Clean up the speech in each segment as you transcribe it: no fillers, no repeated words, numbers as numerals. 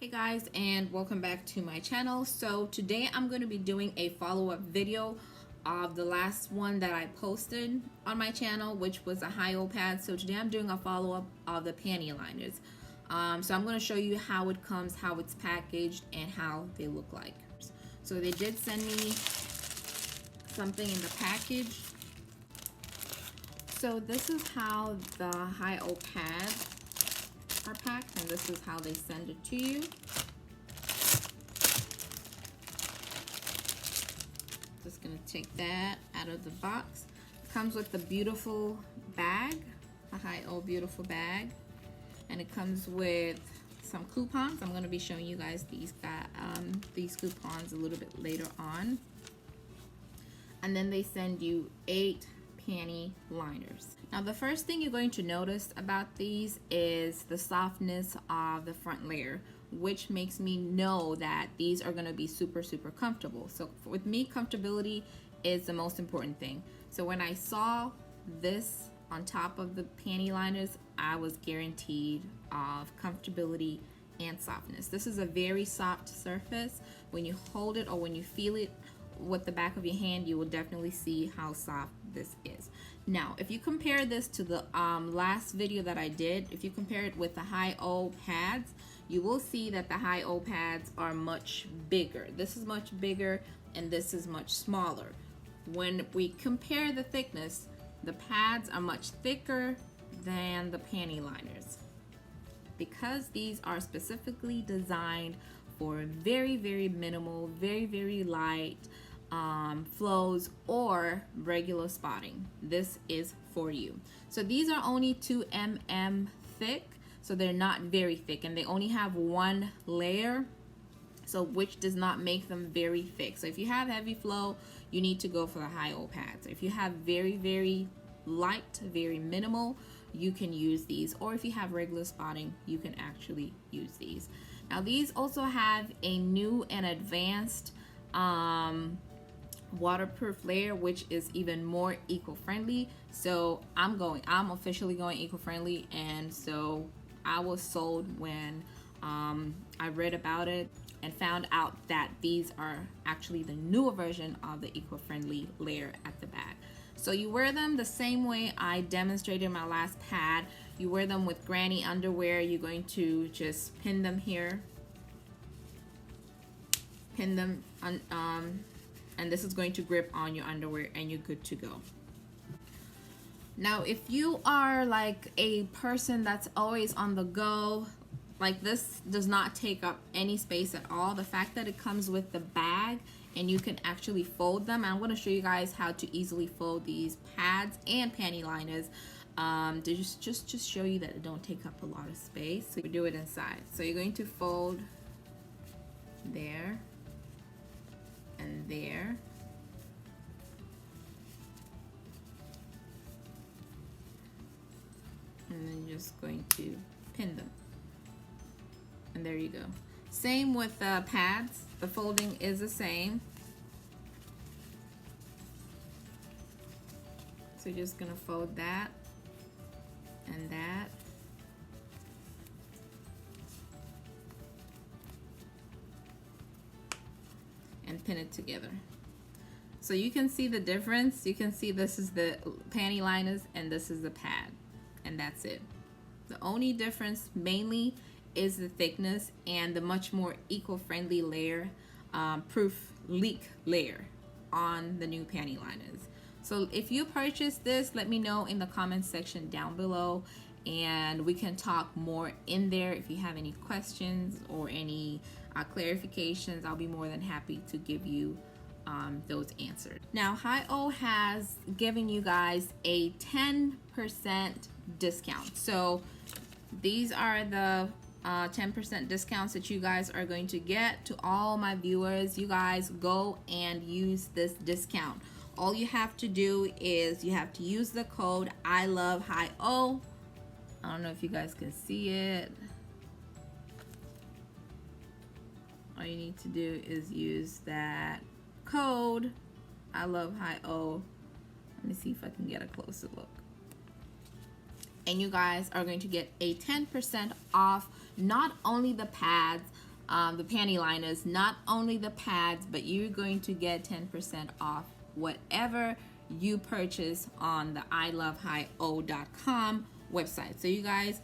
Hey guys, and welcome back to my channel. So today I'm going to be doing a follow-up video of the last one that I posted on my channel, which was a HIGHOH pad. So today I'm doing a follow-up of the panty liners. So I'm going to show you how it comes, how it's packaged, and how they look like. So they did send me something in the package. So this is how the HIGHOH pads are packed, and this is how they send it to you. Just gonna take that out of the box. It comes with the beautiful bag, a HIGHOH beautiful bag, and it comes with some coupons. I'm gonna be showing you guys these coupons a little bit later on. And then they send you 8 panty liners. Now the first thing you're going to notice about these is the softness of the front layer, which makes me know that these are going to be super comfortable. So with me, comfortability is the most important thing. So when I saw this on top of the panty liners, I was guaranteed of comfortability and softness. This is a very soft surface. When you hold it or when you feel it with the back of your hand, you will definitely see how soft this is. Now if you compare this to the last video that I did, if you compare it with the HIGHOH pads, you will see that the HIGHOH pads are much bigger. This is much bigger and this is much smaller. When we compare the thickness, the pads are much thicker than the panty liners, because these are specifically designed for very minimal, very light flows or regular spotting. This is for you. So these are only 2 mm thick, so they're not very thick, and they only have 1 layer, so which does not make them very thick. So if you have heavy flow, you need to go for the HIGHOH pads. If you have very light, very minimal, you can use these, or if you have regular spotting, you can actually use these. Now these also have a new and advanced waterproof layer, which is even more eco-friendly. So I'm officially going eco-friendly, and so I was sold when I read about it and found out that these are actually the newer version of the eco-friendly layer at the back. So you wear them the same way I demonstrated in my last pad. You wear them with granny underwear. You're going to just pin them here, pin them on, and this is going to grip on your underwear, and you're good to go. Now if you are like a person that's always on the go, like this does not take up any space at all. The fact that it comes with the bag and you can actually fold them, I'm going to show you guys how to easily fold these pads and panty liners to just show you that it don't take up a lot of space. So we do it inside. So you're going to fold there and there, and then just going to pin them, and there you go. Same with the pads, the folding is the same. So you're just gonna fold that and that, and pin it together. So you can see the difference. You can see this is the panty liners and this is the pad, and that's it. The only difference mainly is the thickness and the much more eco-friendly layer, proof leak layer on the new panty liners. So if you purchase this, let me know in the comments section down below, and we can talk more in there. If you have any questions or any clarifications, I'll be more than happy to give you those answered. Now HIGHOH has given you guys a 10% discount. So these are the 10% discounts that you guys are going to get. To all my viewers, you guys go and use this discount. All you have to do is you have to use the code I love HIGHOH. I don't know if you guys can see it. All you need to do is use that code I love HIGHOH. Let me see if I can get a closer look. And you guys are going to get a 10% off not only the pads, the panty liners, not only the pads, but you're going to get 10% off whatever you purchase on the ilovehigho.com website. So you guys,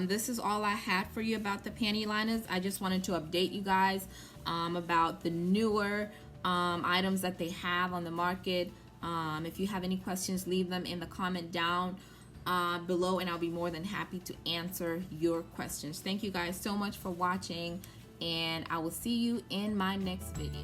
this is all I had for you about the panty liners. I just wanted to update you guys about the newer items that they have on the market. If you have any questions, leave them in the comment down below, and I'll be more than happy to answer your questions. Thank you guys so much for watching, and I will see you in my next video.